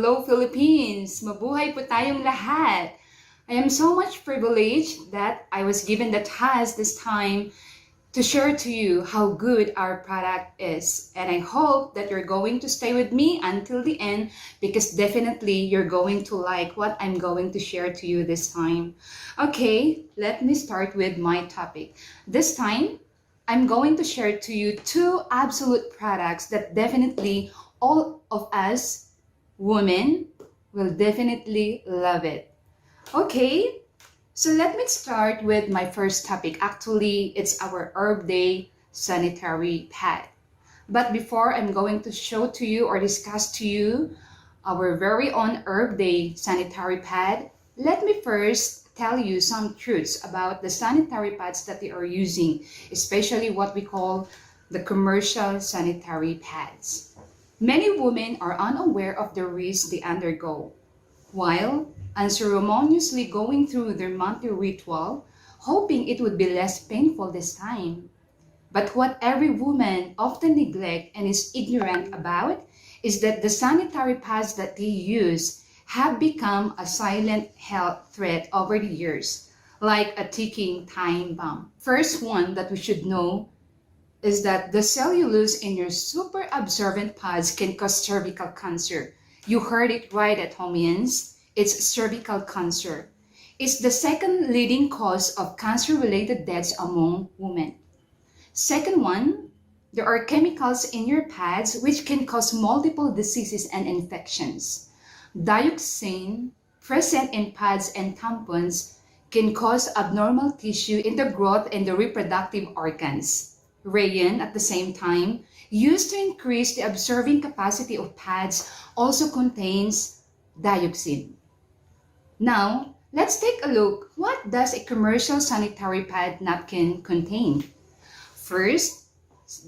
Hello Philippines! Mabuhay po tayong lahat! I am so much privileged that I was given the task this time to share to you how good our product is. And I hope that you're going to stay with me until the end because definitely you're going to like what I'm going to share to you this time. Okay, let me start with my topic. This time, I'm going to share to you two absolute products that definitely all of us women will definitely love it. Okay, so let me start with my first topic. Actually, it's our HerbDay sanitary pad. But before I'm going to show to you or discuss to you our very own HerbDay sanitary pad, let me first tell you some truths about the sanitary pads that they are using, especially what we call the commercial sanitary pads. Many women are unaware of the risks they undergo, while unceremoniously going through their monthly ritual, hoping it would be less painful this time. But what every woman often neglects and is ignorant about is that the sanitary pads that they use have become a silent health threat over the years, like a ticking time bomb. First one that we should know is that the cellulose in your super absorbent pads can cause cervical cancer. You heard it right, Atomians. It's cervical cancer. It's the second leading cause of cancer-related deaths among women. Second one, there are chemicals in your pads which can cause multiple diseases and infections. Dioxin, present in pads and tampons, can cause abnormal tissue in the growth and the reproductive organs. Rayon, at the same time, used to increase the absorbing capacity of pads, also contains dioxin. Now, let's take a look. What does a commercial sanitary pad napkin contain? First,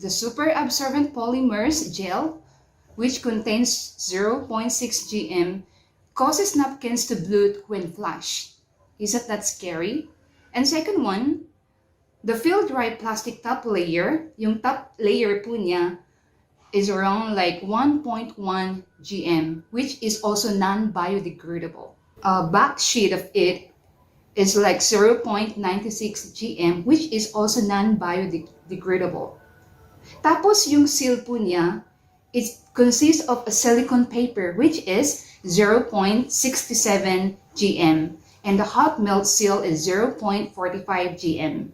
the super absorbent polymers gel, which contains 0.6 gm, causes napkins to bloat when flushed. Isn't that scary? And second one, the fill-dry plastic top layer, yung top layer po niya, is around like 1.1 gm, which is also non-biodegradable. Back sheet of it is like 0.96 gm, which is also non-biodegradable. Tapos yung seal po niya, it consists of a silicone paper, which is 0.67 gm, and the hot melt seal is 0.45 gm.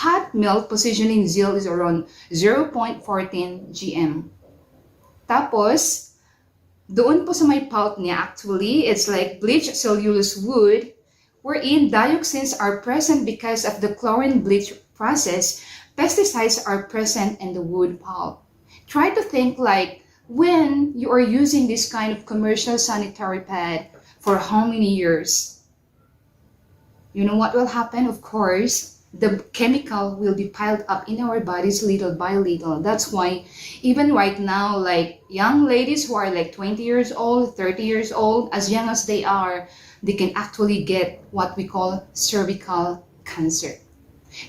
Hot melt positioning seal is around 0.14 gm. Tapos, doon po sa may pulp niya, actually, it's like bleached cellulose wood, wherein dioxins are present because of the chlorine bleach process. Pesticides are present in the wood pulp. Try to think like when you are using this kind of commercial sanitary pad for how many years? You know what will happen? Of course, the chemical will be piled up in our bodies little by little. That's why even right now, like young ladies who are like 20 years old, 30 years old, as young as they are, they can actually get what we call cervical cancer.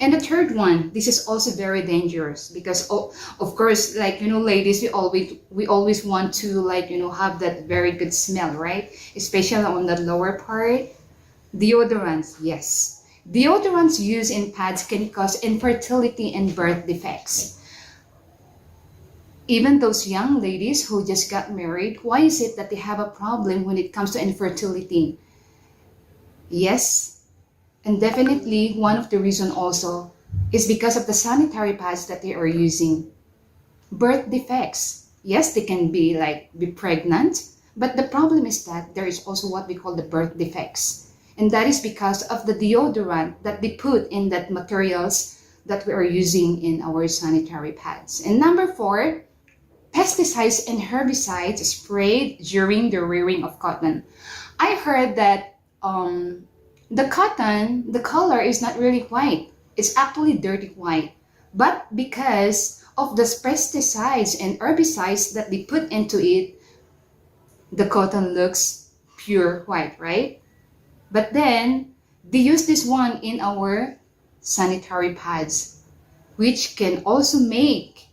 And the third one, this is also very dangerous because of course, like, you know, ladies, we always want to, like, you know, have that very good smell, right? Especially on the lower part. Deodorants, yes. Deodorants used in pads can cause infertility and birth defects. Even those young ladies who just got married, why is it that they have a problem when it comes to infertility? Yes, and definitely one of the reasons also is because of the sanitary pads that they are using. Birth defects, yes, they can be pregnant, but the problem is that there is also what we call the birth defects. And that is because of the deodorant that they put in that materials that we are using in our sanitary pads. And number 4, pesticides and herbicides sprayed during the rearing of cotton. I heard that the cotton, the color is not really white. It's actually dirty white. But because of the pesticides and herbicides that they put into it, the cotton looks pure white, right? But then, they use this one in our sanitary pads, which can also make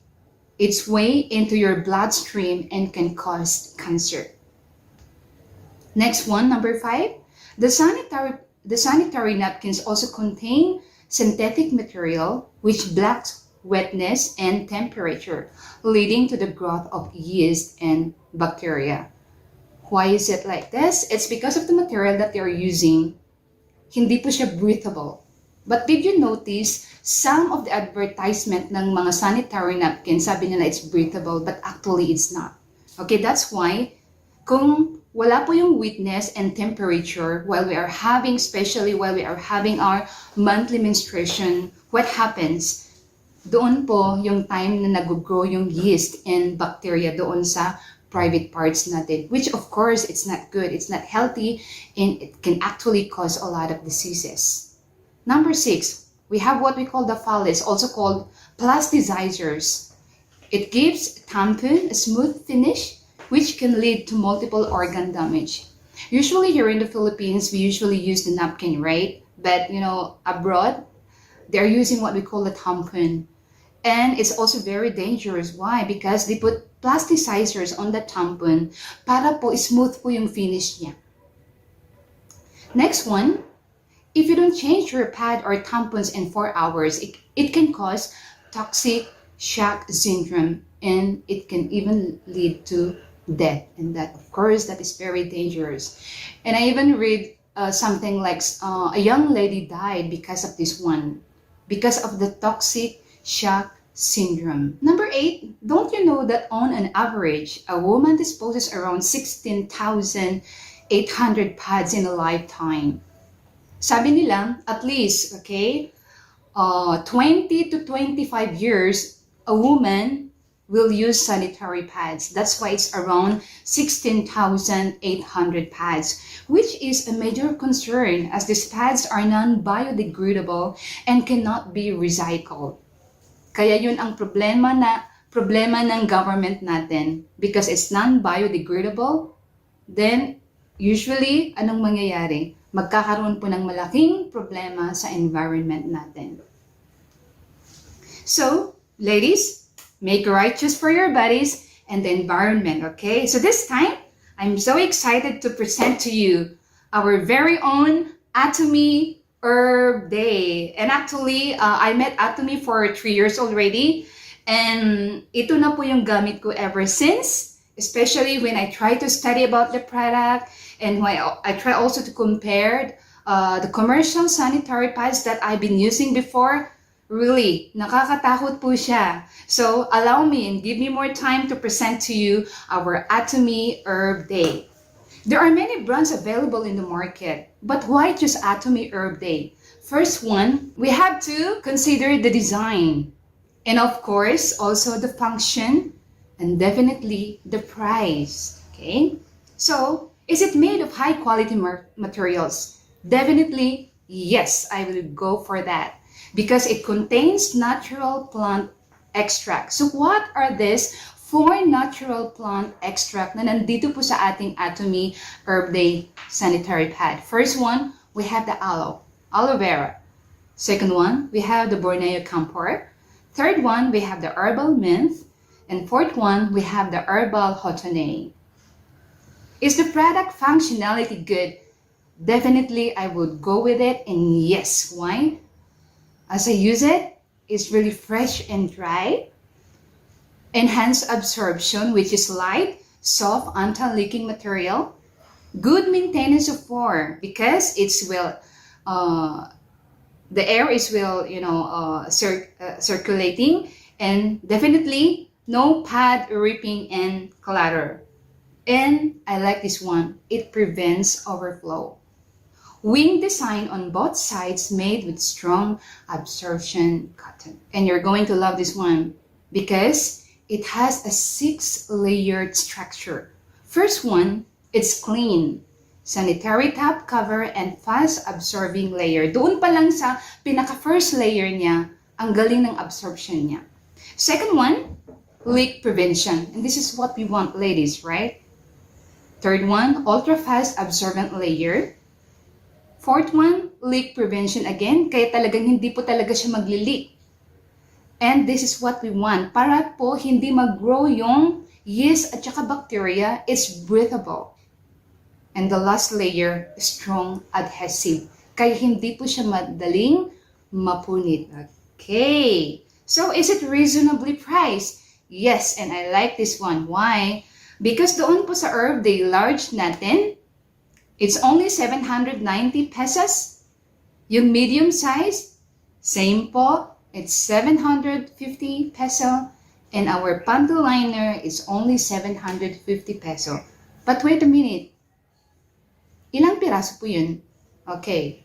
its way into your bloodstream and can cause cancer. Next one, number 5. The sanitary napkins also contain synthetic material which blocks wetness and temperature, leading to the growth of yeast and bacteria. Why is it like this? It's because of the material that they're using. Hindi po siya breathable. But did you notice some of the advertisement ng mga sanitary napkins, sabi nila it's breathable, but actually it's not. Okay, that's why kung wala po yung wetness and temperature while we are having, especially while we are having our monthly menstruation, what happens? Doon po yung time na nag-grow yung yeast and bacteria doon sa private parts natin, which of course it's not good, it's not healthy, and it can actually cause a lot of diseases. Number 6, we have what we call the phthalates, also called plasticizers. It gives tampon a smooth finish, which can lead to multiple organ damage. Usually here in the Philippines, we usually use the napkin, right? But abroad, they're using what we call the tampon. And it's also very dangerous. Why? Because they put plasticizers on the tampon para po smooth po yung finish niya. Next one, if you don't change your pad or tampons in 4 hours, it can cause toxic shock syndrome, and it can even lead to death. And that, of course, that is very dangerous. And I even read something like a young lady died because of this one, because of the toxic shock syndrome. Number 8, don't you know that on an average, a woman disposes around 16,800 pads in a lifetime? Sabi nila, at least, 20 to 25 years, a woman will use sanitary pads. That's why it's around 16,800 pads, which is a major concern as these pads are non-biodegradable and cannot be recycled. Kaya yun ang problema ng government natin, because it's non-biodegradable. Then usually anong mangyayari? Magkakaroon po ng malaking problema sa environment natin. So, ladies, make right choice for your bodies and the environment, okay? So this time, I'm so excited to present to you our very own Atomy HerbDay. And actually, I met Atomy for 3 years already. And ito na po yung gamit ko ever since, especially when I try to study about the product and when I try also to compare the commercial sanitary pads that I've been using before. Really, nakakatakot po siya. So, allow me and give me more time to present to you our Atomy HerbDay. There are many brands available in the market, but why just Atomy HerbDay? First one, we have to consider the design, and of course, also the function, and definitely the price, okay? So, is it made of high quality materials? Definitely, yes, I will go for that, because it contains natural plant extract. So what are these 4 natural plant extract na nandito po sa ating Atomy HerbDay sanitary pad? First one, we have the aloe vera. Second one, we have the Borneo camphor. Third one, we have the herbal mint. And fourth one, we have the herbal hotone. Is the product functionality good? Definitely, I would go with it, and yes, why? As I use it, it's really fresh and dry. Enhanced absorption, which is light, soft, anti-leaking material. Good maintenance of pore, because it's the air is circulating, and definitely no pad ripping and clutter. And I like this one. It prevents overflow. Wing design on both sides made with strong absorption cotton. And you're going to love this one because it has a 6-layered structure. First one, it's clean. Sanitary top cover and fast absorbing layer. Doon pa lang sa pinaka-first layer niya, ang galing ng absorption niya. Second one, leak prevention. And this is what we want, ladies, right? Third one, ultra-fast absorbent layer. Fourth one, leak prevention again, kaya talagang hindi po talaga siya magli-leak. And this is what we want. Para po hindi mag-grow yung yeast at saka bacteria, it's breathable. And the last layer, strong adhesive. Kaya hindi po siya madaling mapunit. Okay. So, is it reasonably priced? Yes, and I like this one. Why? Because doon po sa HerbDay large natin, it's only 790 pesos. Yung medium size, same po, it's 750 peso. And our panty liner is only 750 peso. But wait a minute. Ilang piraso po yun? Okay.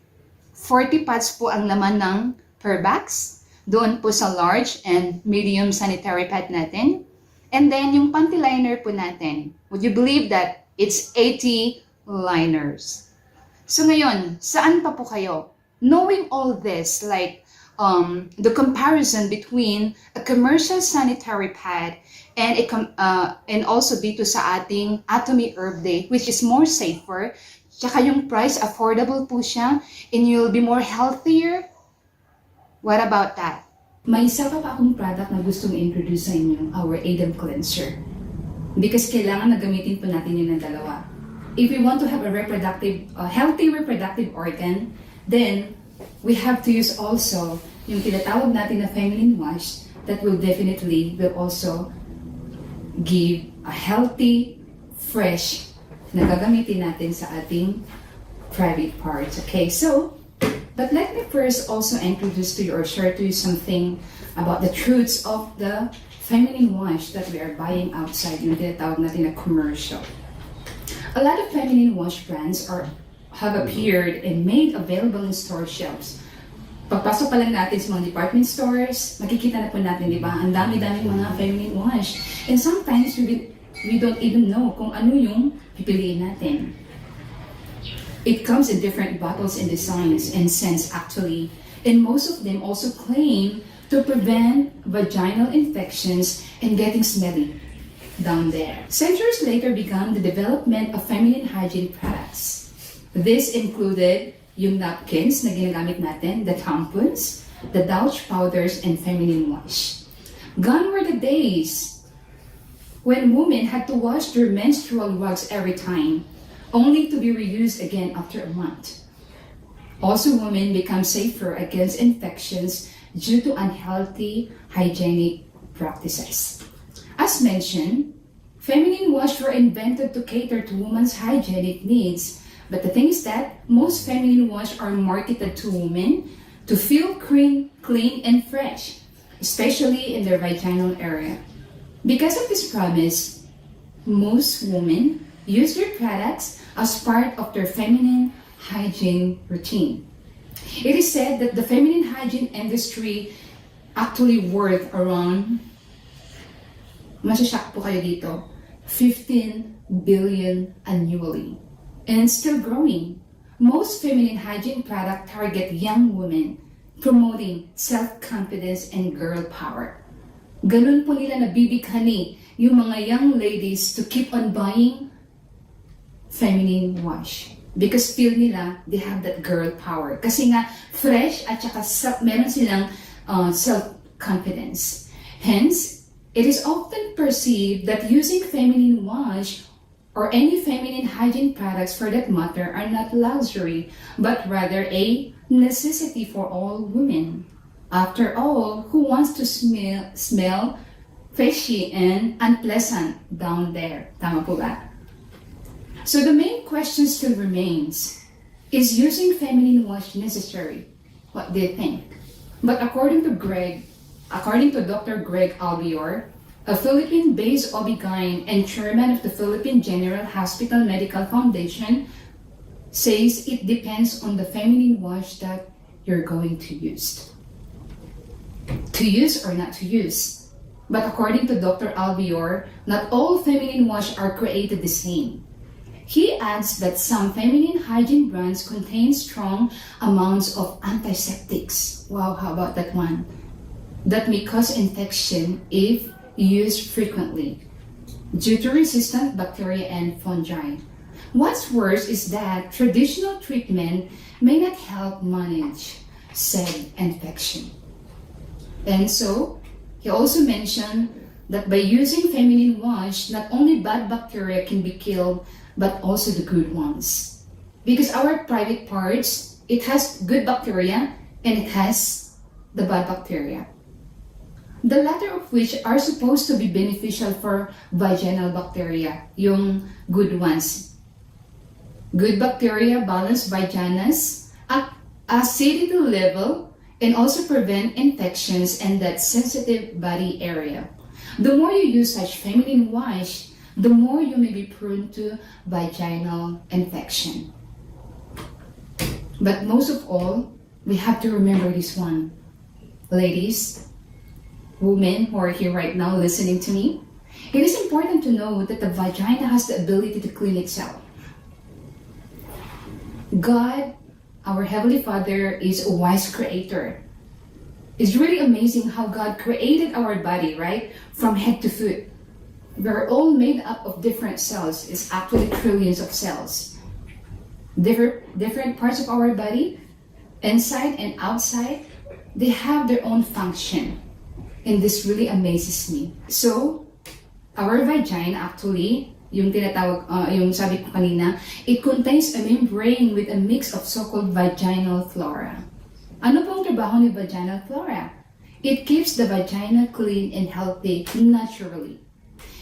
40 pads po ang laman ng per box. Doon po sa large and medium sanitary pad natin. And then yung panty liner po natin. Would you believe that it's 80 liners? So ngayon, saan pa po kayo? Knowing all this, like the comparison between a commercial sanitary pad and also dito sa ating Atomy HerbDay, which is more safer, tsaka yung price, affordable po siya, and you'll be more healthier. What about that? May isa pa akong product na gustong introduce sa inyo, our Adam Cleanser. Because kailangan na gamitin po natin yun ng dalawa. If we want to have a healthy reproductive organ, then we have to use also yung tinatawag natin na feminine wash that will also give a healthy, fresh na gagamitin natin sa ating private parts. Okay, so, but let me first also introduce to you or share to you something about the truths of the feminine wash that we are buying outside, yung tinatawag natin na commercial. A lot of feminine wash brands have appeared and made available in store shelves. Pagpasok pa lang natin sa mga department stores, makikita na po natin, di ba? Ang dami-dami mga feminine wash. And sometimes we don't even know kung ano yung pipiliin natin. It comes in different bottles and designs and scents actually. And most of them also claim to prevent vaginal infections and getting smelly down there. Centuries later began the development of feminine hygiene products. This included yung napkins na ginagamit natin, the tampons, the douche powders, and feminine wash. Gone were the days when women had to wash their menstrual rugs every time, only to be reused again after a month. Also, women become safer against infections due to unhealthy hygienic practices. As mentioned, feminine wash were invented to cater to women's hygienic needs. But the thing is that most feminine wash are marketed to women to feel clean and fresh, especially in their vaginal area. Because of this promise, most women use their products as part of their feminine hygiene routine. It is said that the feminine hygiene industry actually worth around, masashock po kayo dito, 15 billion annually. And still growing. Most feminine hygiene products target young women, promoting self-confidence and girl power. Ganun po nila nabibighani yung mga young ladies to keep on buying feminine wash. Because feel nila they have that girl power. Kasi nga fresh at saka meron silang self-confidence. Hence, it is often perceived that using feminine wash or any feminine hygiene products for that matter are not luxury, but rather a necessity for all women. After all, who wants to smell fishy and unpleasant down there? Tama po ba? So the main question still remains, is using feminine wash necessary? What do you think? But according to Dr. Greg Albior, a Philippine-based OB/GYN and chairman of the Philippine General Hospital Medical Foundation, says it depends on the feminine wash that you're going to use. To use or not to use. But according to Dr. Albior, not all feminine wash are created the same. He adds that some feminine hygiene brands contain strong amounts of antiseptics. Wow, how about that one? That may cause infection if used frequently due to resistant bacteria and fungi. What's worse is that traditional treatment may not help manage said infection. And so, he also mentioned that by using feminine wash, not only bad bacteria can be killed, but also the good ones. Because our private parts, it has good bacteria and it has the bad bacteria. The latter of which are supposed to be beneficial for vaginal bacteria, yung good ones. Good bacteria balance vaginas, acidity level, and also prevent infections in that sensitive body area. The more you use such feminine wash, the more you may be prone to vaginal infection. But most of all, we have to remember this one. Ladies, women who are here right now listening to me, it is important to know that the vagina has the ability to clean itself. God, our Heavenly Father, is a wise creator. It's really amazing how God created our body, right? From head to foot. We're all made up of different cells. It's actually trillions of cells. Different parts of our body, inside and outside, they have their own function. And this really amazes me. So, our vagina actually, yung tinatawag, yung sabi ko kanina, it contains a membrane with a mix of so-called vaginal flora. Ano pong trabaho ni vaginal flora? It keeps the vagina clean and healthy naturally.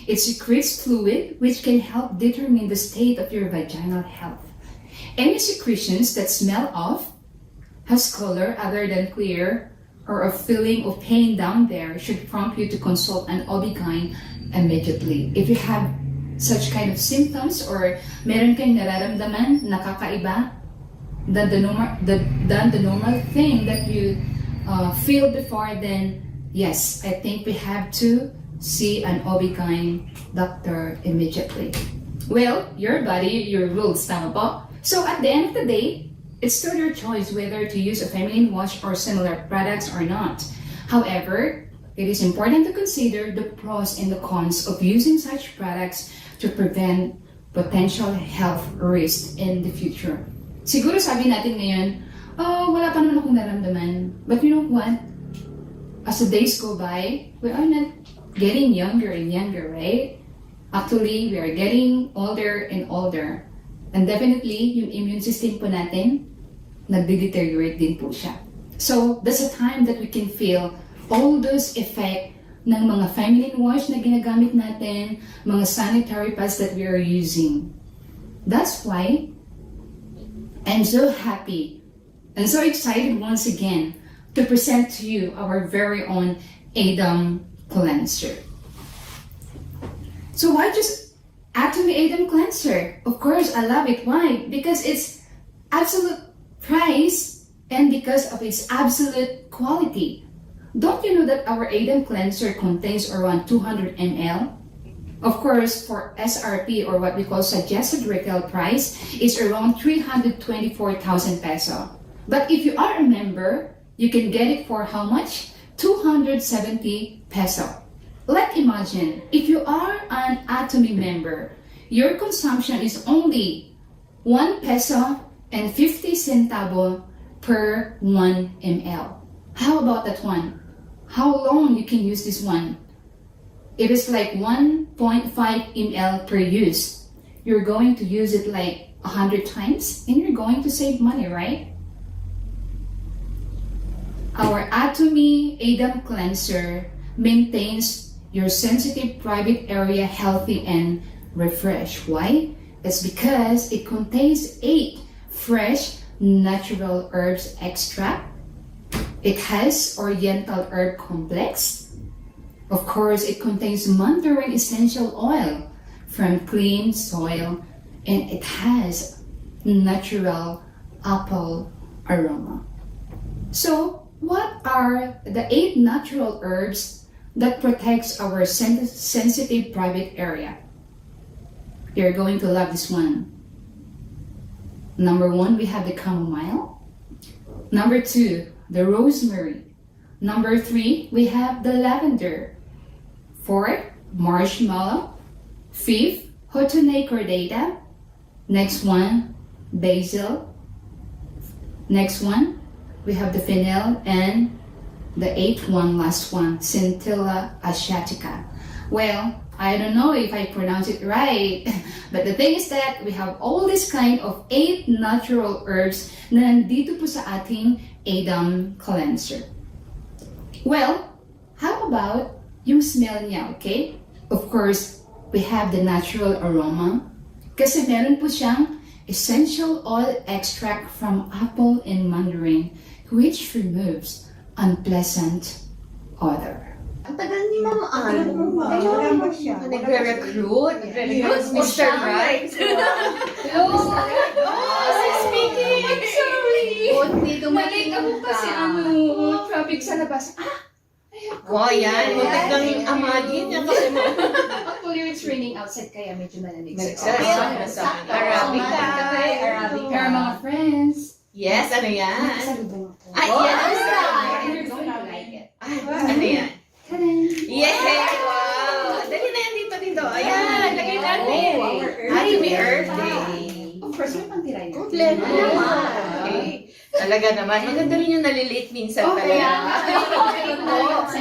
It secretes fluid which can help determine the state of your vaginal health. Any secretions that smell of, has color other than clear, or a feeling of pain down there should prompt you to consult an OB-GYN immediately. If you have such kind of symptoms or meron kayong nararamdaman na kakaiba than the normal thing that you feel before, then yes, I think we have to see an OB-GYN doctor immediately. Well, your body, your rules, tama po? So at the end of the day, it's still your choice whether to use a feminine wash or similar products or not. However, it is important to consider the pros and the cons of using such products to prevent potential health risks in the future. Siguro sabi natin ngayon, oh, wala pa naman akong naramdaman. But you know what? As the days go by, we are not getting younger and younger, right? Actually, we are getting older and older. And definitely, yung immune system po natin, nagde-deteriorate din po siya. So, that's a time that we can feel all those effects ng mga feminine wash na ginagamit natin, mga sanitary pads that we are using. That's why I'm so happy and so excited once again to present to you our very own Adam Cleanser. So why just Atomy Adam Cleanser? Of course, I love it. Why? Because it's absolute price and because of its absolute quality. Don't you know that our Adam Cleanser contains around 200 ml? Of course, for SRP or what we call suggested retail price is around 324,000 peso. But if you are a member, you can get it for how much? 270 peso. Like imagine, if you are an Atomy member, your consumption is only 1 peso and 50 centavo per 1 ml. How about that one? How long you can use this one? It is like 1.5 ml per use. You're going to use it like 100 times and you're going to save money, right? Our Atomy Adam Cleanser maintains your sensitive private area healthy and refreshed. Why? It's because it contains 8 fresh natural herbs extract. It has Oriental herb complex. Of course, it contains mandarin essential oil from clean soil, and it has natural apple aroma. So, what are the 8 natural herbs that protects our sensitive private area? You're going to love this one. Number 1, we have the chamomile. Number 2, the rosemary. Number 3, we have the lavender. 4th, marshmallow. 5th, Atomy cordata. Next one, basil. Next one, we have the fennel, and the 8th one, last one, Centilla asiatica. Well, I don't know if I pronounce it right, but the thing is that we have all this kind of 8 natural herbs na nandito po sa ating Adam Cleanser. Well, how about yung smell niya, okay? Of course, we have the natural aroma kasi meron po siyang essential oil extract from apple and mandarin which removes unpleasant odor. Ang tagal ni Ma'am Ann. Nagre-recruit. Nagre-recruit. Mr. Bright. Hello! Speaking! I'm sorry! Buti Mali dumating ako ka. kasi traffic sa labas. Oh, yan. Muntik nang amagin niya kasi Actually, it's raining outside kaya medyo malamig. Arabica. Arabica. Pero mga friends, Yes, ano yan? salubong ako. Ay, Oh, yes. You're going to like it. Ay, ano yan? Tadaan! Yes! Wow! Dali na yan dito. Ayan, lagay natin. Oh, our Atomy Earth HerbDay. Of course, may pang-tira yun. Kompleto naman. Okay. Talaga naman. Maganda rin yung nalilate minsan talaga.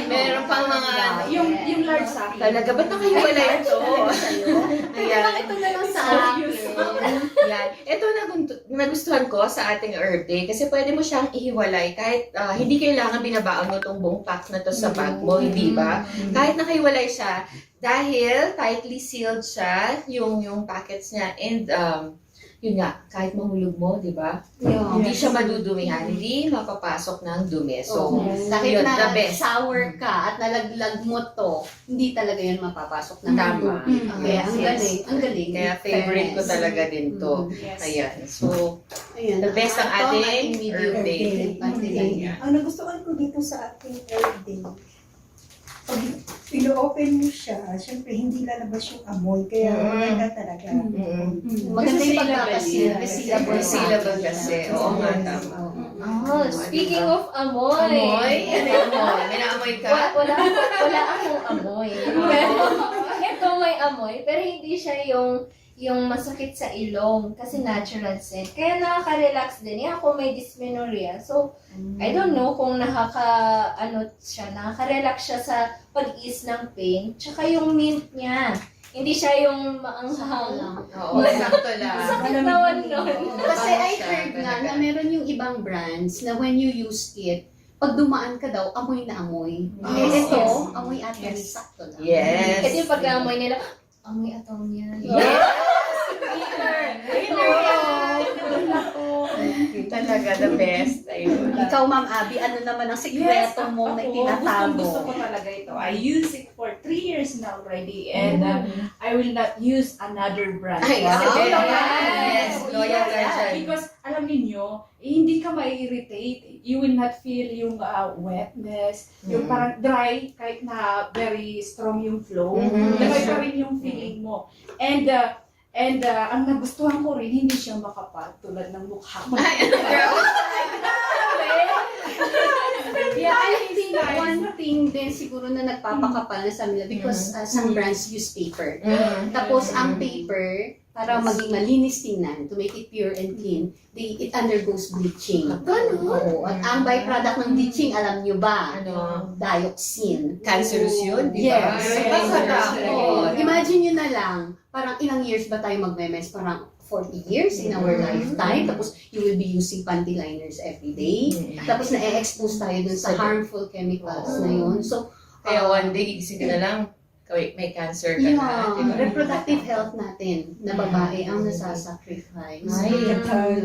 Meron pang mga... Yung large sa akin. Talaga, ba't nakahiwalay ito? Ayan. Ito na lang sa akin. Yan. Ito nagustuhan ko sa ating HerbDay kasi pwede mo siyang ihiwalay kahit hindi kailangan binabaon mo itong buong pack na to sa bag mo, hindi ba? Kahit nakahiwalay siya dahil tightly sealed siya yung packets niya and yun nga, kahit mahulog mo, di ba? Hindi siya madudumihan, hindi mapapasok ng dumi. So, Kahit yun, the na best. sour ka at nalaglag mo to, hindi talaga yun mapapasok ng Tama. Kaya ang galing. Ang galing. Kaya favorite ko Fairness. talaga din to. Yes. Ayan. So, Ayan, the best ang ating medium HerbDay. Ating Ang nagustuhan ko dito sa ating HerbDay, pag ino-open mo siya, syempre hindi lalabas yung amoy, kaya maganda talaga. Maganda yung pagkakasil. Resealable kasi. Oo nga, tama. Oh, speaking of amoy. Amoy? Ano yung amoy? May naamoy ka? Wala akong amoy. Ito may amoy, pero hindi siya yung masakit sa ilong kasi natural scent. Kaya nakaka-relax din. Ako may dysmenorrhea. So, I don't know kung nakaka-relax siya sa pag-ease ng pain. Tsaka yung mint niya. Hindi siya yung maanghang. Oo, sakto lang. Sakit naman nun. Kasi I heard nga na meron yung ibang brands na when you use it, pag dumaan ka daw, amoy na amoy. Yes, Ito, yes. amoy Atomy, sakto lang. Yes. Kasi yung pag-amoy nila, amoy Atomy yan. Talaga, the best. Ayun. Ikaw, Ma'am Abby, ano naman ang sikreto mo na tinatago? Gusto ko talaga ito. I use it for 3 years now already and I will not use another brand. Ay, Wow. sige. Yes. Yes, loyal ka dyan. Because alam niyo, hindi ka ma-irritate. You will not feel yung wetness, yung parang dry, kahit na very strong yung flow. Dry pa rin yung feeling mo. And ang nagustuhan ko rin, hindi siya makapal tulad ng mukha ko. Yeah, I think one thing din siguro na nagpapakapal na sa nila because some brands use paper. Tapos ang paper, para maging malinis tingnan, to make it pure and clean, it undergoes bleaching. Oo. At ang byproduct ng bleaching, alam nyo ba? Ano? Dioxin. Cancerous yun, di ba? Yes. Nakakatakot. Imagine nyo na lang, parang ilang years ba tayo magme-mess? Parang 40 years in our lifetime. Tapos you will be using panty liners every day. Tapos na-expose tayo dun sa harmful chemicals na yun. So, Kaya one day, gigising ka na lang, may cancer ka na. yeah, Di ba? reproductive health natin na babae ang nasasacrifice.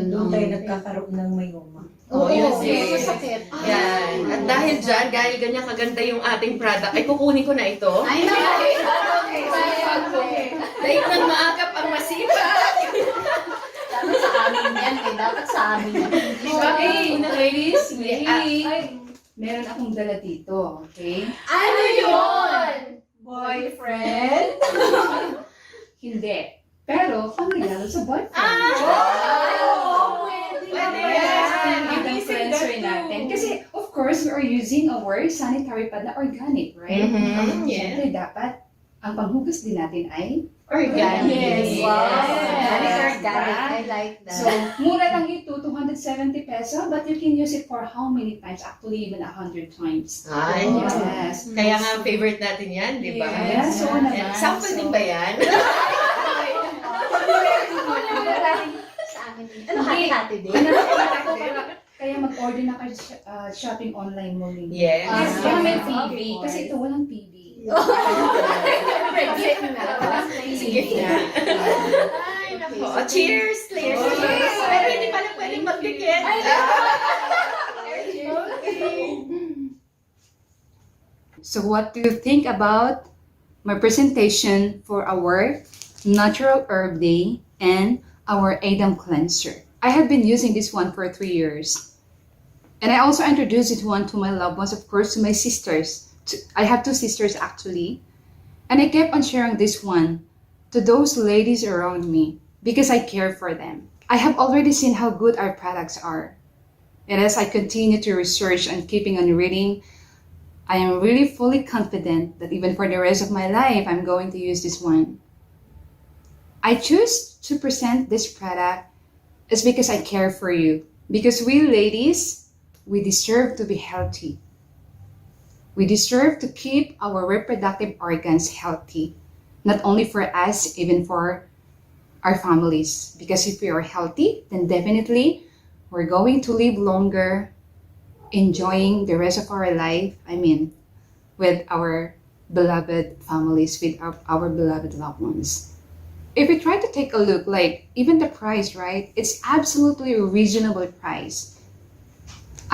Doon tayo nagkakaroon ng mayoma. Oo, yun din. Masakit. Yan. At dahil dyan, dahil ganyan kaganda yung ating product, ay kukunin ko na ito. Ay, no! Dahil nang maakap ang masipag. Dapat sa amin yan eh. Dapat sa amin yan. Okay, ladies, Ay, meron akong dala dito, okay? Ano yun? Boyfriend? Hindi. Pero, pangregalo sa boyfriend. Pwede Yan, yan. ang cleanser natin. Kasi, of course, we are using our sanitary pad na organic, right? Mhm, yeah. Siyempre, dapat ang panghugas din natin ay Organic. Yes. Wow. Yes. Organic. I like that. so mura lang ito, 270 peso, but you can use it for how many times? Actually, even 100 times. Ay, Yes. Kaya nga favorite natin yan, di ba? Yes, oo naman. Sample din ba yan? Sa amin. Ano, hati-hati din? Ano na ako kaya mag-order na kayo shopping online mo rin. Yes. Yes, Ah, kaya may okay. PB. Kasi ito walang PB. Sige na. Ay, nako. Oh, cheers! Cheers! Cheers! Pero hindi pala pwedeng magdikit. So what do you think about my presentation for our natural herb day and our Adam cleanser? I have been using this one for 3 years. And I also introduced it one to my loved ones, of course, to my sisters. I have 2 sisters actually. And I kept on sharing this one to those ladies around me because I care for them. I have already seen how good our products are. And as I continue to research and keeping on reading, I am really fully confident that even for the rest of my life, I'm going to use this one. I choose to present this product is because I care for you. Because we ladies, we deserve to be healthy. We deserve to keep our reproductive organs healthy. Not only for us, even for our families. Because if we are healthy, then definitely we're going to live longer, enjoying the rest of our life, with our beloved families, with our beloved loved ones. If we try to take a look, like even the price, right? It's absolutely a reasonable price.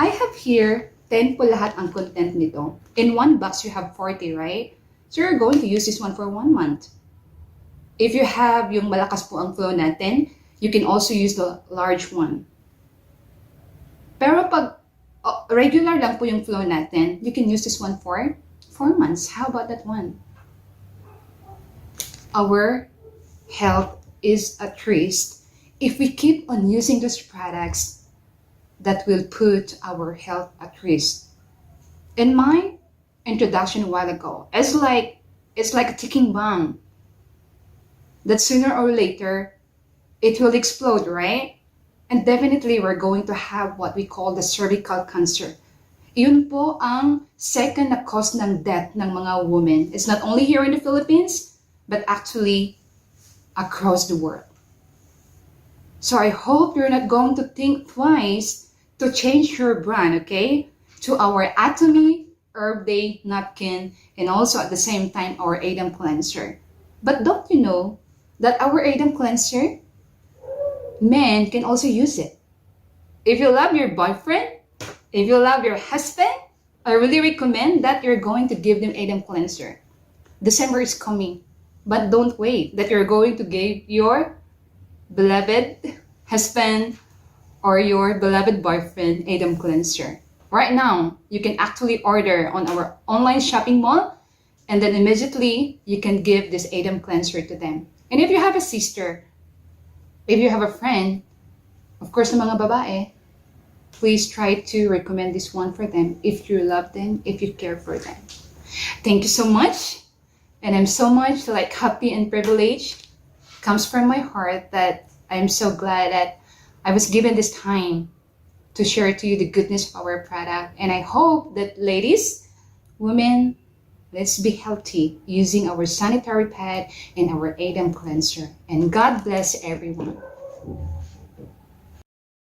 I have here 10 po lahat ang content nito. In one box, you have 40, right? So you're going to use this one for 1 month. If you have yung malakas po ang flow natin, you can also use the large one. Pero pag regular lang po yung flow natin, you can use this one for 4 months. How about that one? Our health is at risk if we keep on using those products that will put our health at risk. In my introduction a while ago, it's like a ticking bomb that sooner or later it will explode, right? And definitely we're going to have what we call the cervical cancer. Yun po ang second na cause ng death ng mga women. It's not only here in the Philippines, but actually across the world. So I hope you're not going to think twice to change your brand, okay? To our Atomy HerbDay napkin and also at the same time our Adam cleanser. But don't you know that our Adam cleanser, men can also use it. If you love your boyfriend, if you love your husband, I really recommend that you're going to give them Adam cleanser. December is coming, but don't wait that you're going to give your beloved husband or your beloved boyfriend Adam cleanser. Right now, you can actually order on our online shopping mall and then immediately you can give this Adam cleanser to them. And if you have a sister, if you have a friend, of course, ng mga babae, please try to recommend this one for them if you love them, if you care for them. Thank you so much. And I'm so much happy and privileged. Comes from my heart that I'm so glad that I was given this time to share to you the goodness of our product. And I hope that ladies, women, let's be healthy using our sanitary pad and our Adam cleanser. And God bless everyone.